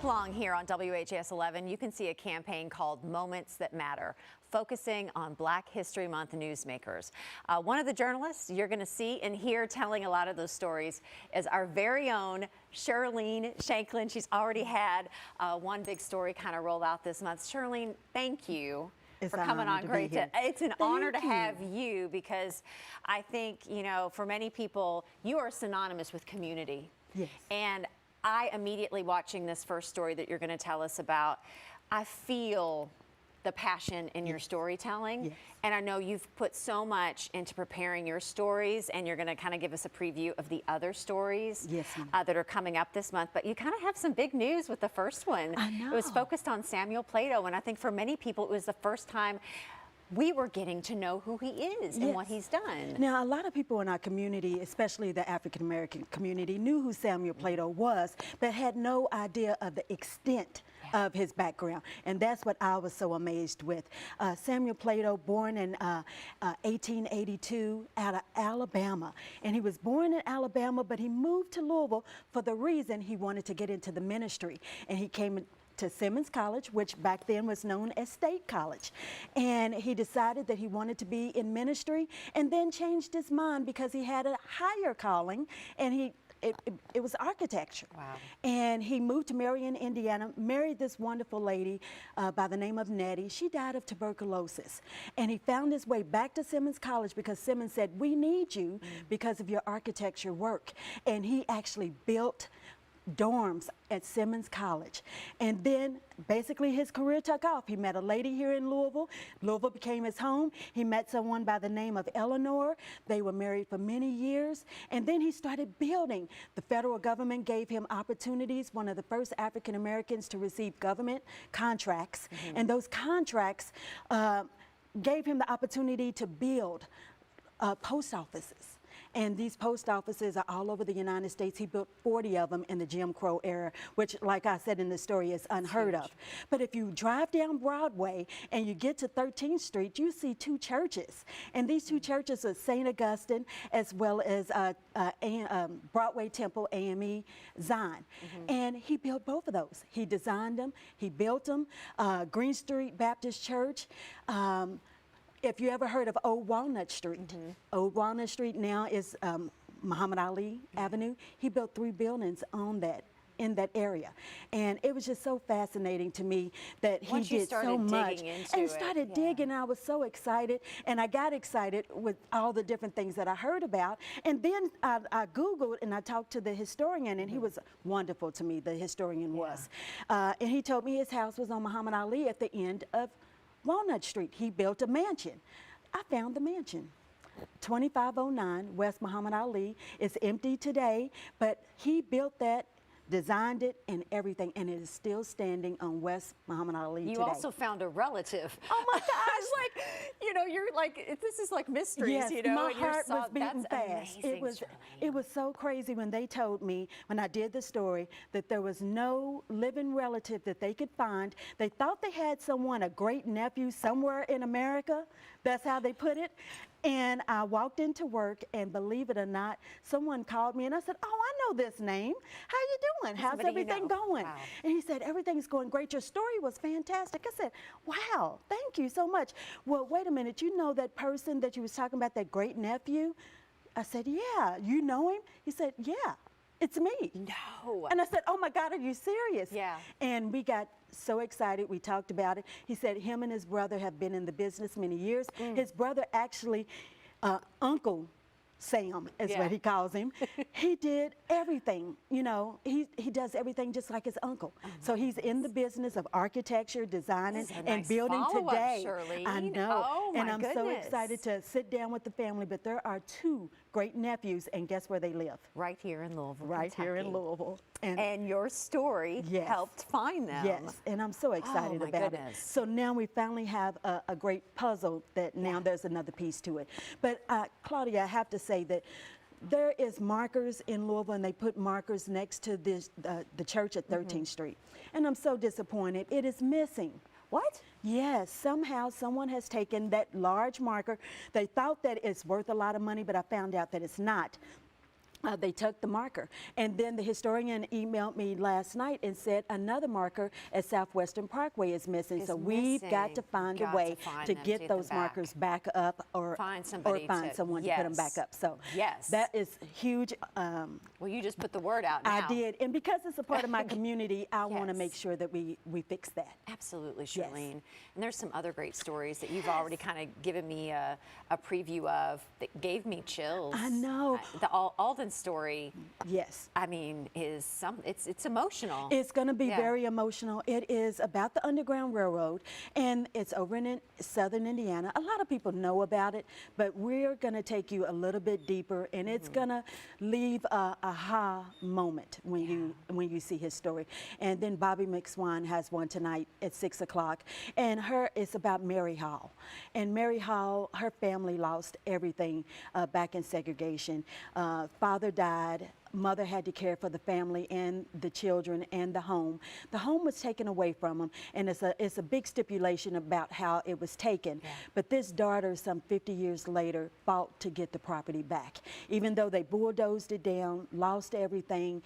long here on WHAS11, you can see a campaign called Moments That Matter, focusing on Black History Month newsmakers. One of the journalists you're going to see and hear telling a lot of those stories is our very own Sherlene Shanklin. She's already had one big story kind of roll out this month. Sherlene, thank you. For coming on. Great. It's an honor to have you, because I think, you know, for many people, you are synonymous with community. Yes. And I immediately, watching this first story that you're going to tell us about, I feel the passion in your storytelling. Yes. And I know you've put so much into preparing your stories, and you're going to kind of give us a preview of the other stories that are coming up this month. But you kind of have some big news with the first one. I know. It was focused on Samuel Plato, and I think for many people it was the first time we were getting to know who he is and what he's done. Now, a lot of people in our community, especially the African-American community, knew who Samuel Plato was, but had no idea of the extent of his background. And that's what I was so amazed with. Samuel Plato, born in 1882 out of Alabama. And he was born in Alabama, but he moved to Louisville for the reason he wanted to get into the ministry. And he came to Simmons College, which back then was known as State College. And he decided that he wanted to be in ministry, and then changed his mind because he had a higher calling, and it was architecture. Wow. And he moved to Marion, Indiana, married this wonderful lady by the name of Nettie. She died of tuberculosis. And he found his way back to Simmons College because Simmons said, "We need you because of your architecture work." And he actually built dorms at Simmons College. And then basically his career took off. He met a lady here in Louisville. Louisville became his home. He met someone by the name of Eleanor. They were married for many years. And then he started building. The federal government gave him opportunities, one of the first African Americans to receive government contracts. And those contracts gave him the opportunity to build post offices. And these post offices are all over the United States. He built 40 of them in the Jim Crow era, which, like I said in the story, is unheard of. But if you drive down Broadway and you get to 13th Street, you see two churches. And these two churches are St. Augustine, as well as Broadway Temple, AME Zion. And he built both of those. He designed them, he built them. Green Street Baptist Church. If you ever heard of Old Walnut Street, Old Walnut Street now is Muhammad Ali Avenue. He built 3 buildings on that, in that area. And it was just so fascinating to me that he did so much. And started digging, I was so excited. And I got excited with all the different things that I heard about. And then I Googled and I talked to the historian, and he was wonderful to me, the historian was. And he told me his house was on Muhammad Ali at the end of Walnut Street. He built a mansion. I found the mansion. 2509 West Muhammad Ali. It's empty today, but he built that, designed it, and everything, and it is still standing on West Muhammad Ali today. You also found a relative. Oh my gosh! It's like, you know, you're like, this is like mysteries, yes, you know. my heart was beating fast. Amazing, it was so crazy when they told me, when I did the story, that there was no living relative that they could find. They thought they had someone, a great nephew somewhere in America. That's how they put it. And I walked into work, and believe it or not, someone called me, and I said, "Oh, I know this name. How you doing? How's everything going?" Wow. And he said, "Everything's going great. Your story was fantastic." I said, "Wow, thank you so much." "Well, wait a minute. You know that person that you was talking about, that great nephew?" I said, "Yeah." "You know him?" He said, "Yeah, it's me." No. And I said, "Oh my God, are you serious?" Yeah. And we got so excited. We talked about it. He said him and his brother have been in the business many years. His brother actually, Uncle Sam is what he calls him. He did everything, you know, he does everything just like his uncle. So he's in the business of architecture, designing, and building today. I know. Oh, and I'm so excited to sit down with the family, but there are 2 great nephews, and guess where they live? Right here in Louisville, Right here in Louisville. And your story helped find them. Yes, and I'm so excited about it. So now we finally have a great puzzle that now there's another piece to it. But Claudia, I have to say that there is markers in Louisville, and they put markers next to this, the church at 13th Street. And I'm so disappointed. It is missing. What? Yes, somehow someone has taken that large marker. They thought that it's worth a lot of money, but I found out that it's not. They took the marker. And then the historian emailed me last night and said another marker at Southwestern Parkway is missing. So we've got to find a way to get those markers back up, or find someone to put them back up. So that is huge. Well, you just put the word out now. I did. And because it's a part of my community, I want to make sure that we fix that. Absolutely, Sherlene. And there's some other great stories that you've already kind of given me a preview of that gave me chills. I know. The Alden story, yes, I mean, it's emotional. It's going to be very emotional. It is about the Underground Railroad, and it's over in southern Indiana. A lot of people know about it, but we're going to take you a little bit deeper, and it's going to leave a aha moment when you see his story. And then Bobby McSwan has one tonight at 6 o'clock, and it's about Mary Hall. And Mary Hall, her family lost everything back in segregation. Father died. Mother had to care for the family and the children and the home. The home was taken away from them, and it's a big stipulation about how it was taken. But this daughter, some 50 years later, fought to get the property back. Even though they bulldozed it down, lost everything,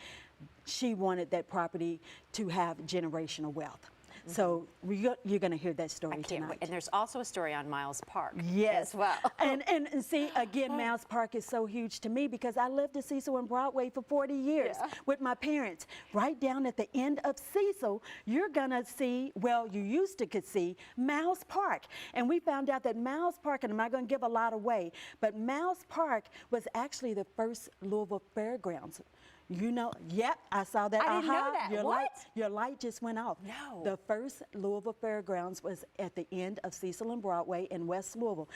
she wanted that property to have generational wealth. So you're going to hear that story tonight. And there's also a story on Miles Park as well. and see, again, Miles Park is so huge to me because I lived at Cecil and Broadway for 40 years with my parents. Right down at the end of Cecil, you're going to see, well, you used to could see Miles Park. And we found out that Miles Park, and I'm not going to give a lot away, but Miles Park was actually the first Louisville Fairgrounds. You know, I saw that. I didn't know that. Your light just went off. No. The first Louisville Fairgrounds was at the end of Cecil and Broadway in West Louisville.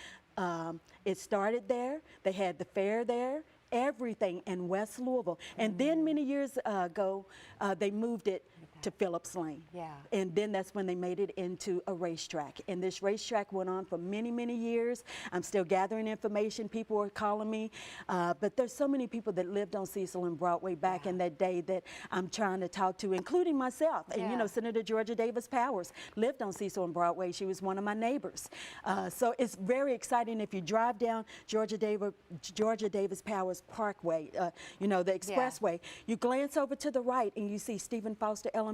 It started there. They had the fair there, everything in West Louisville. And then many years ago, they moved it to Phillips Lane. And then that's when they made it into a racetrack. And this racetrack went on for many, many years. I'm still gathering information. People are calling me. But there's so many people that lived on Cecil and Broadway back in that day that I'm trying to talk to, including myself. And you know, Senator Georgia Davis Powers lived on Cecil and Broadway. She was one of my neighbors. So it's very exciting if you drive down Georgia Davis Powers Parkway, you know, the expressway. You glance over to the right and you see Stephen Foster Elementary.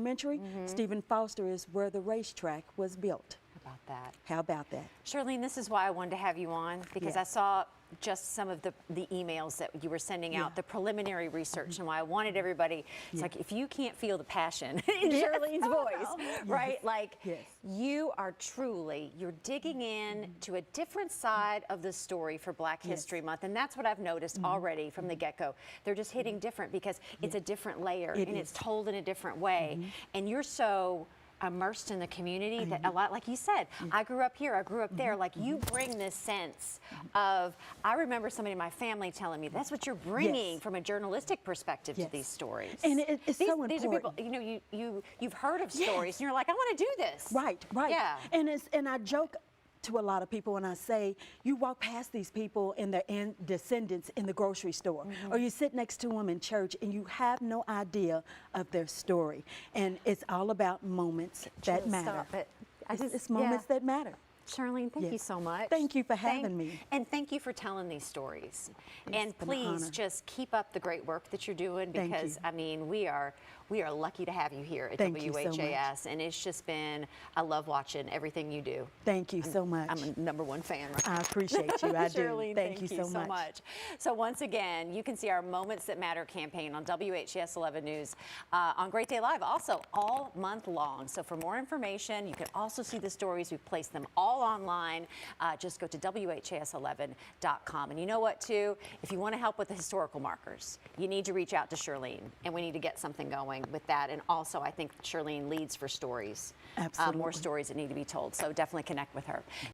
Stephen Foster is where the racetrack was built. How about that? How about that? Sherlene, this is why I wanted to have you on, because I saw just some of the emails that you were sending out, the preliminary research, and why I wanted everybody, it's like, if you can't feel the passion in Sherlene's voice, right? Like, you are truly, you're digging in to a different side of the story for Black History Month, and that's what I've noticed already from the get-go. They're just hitting different because it's a different layer, and it's told in a different way, and you're so immersed in the community that a lot, like you said, I grew up here, I grew up there, like you bring this sense of, I remember somebody in my family telling me, that's what you're bringing from a journalistic perspective to these stories. And it's so important. These are people, you know, you've heard of stories and you're like, I want to do this. Right. Yeah. And I joke to a lot of people when I say, you walk past these people and their descendants in the grocery store, or you sit next to them in church and you have no idea of their story. And it's all about moments that matter. It's moments that matter. Sherlene, thank you so much. Thank you for having me. And thank you for telling these stories. And please just keep up the great work that you're doing, because I mean, we are lucky to have you here at WHAS, and it's just been, I love watching everything you do. Thank you so much. I'm a #1 fan. Right? I appreciate you. I do. Sherlene, thank you so much. So once again, you can see our Moments That Matter campaign on WHAS 11 News on Great Day Live, also all month long. So for more information, you can also see the stories. We've placed them all online. Just go to WHAS11.com. And you know what, too? If you want to help with the historical markers, you need to reach out to Sherlene, and we need to get something going with that. And also, I think Sherlene leads for stories. Absolutely. More stories that need to be told. So definitely connect with her.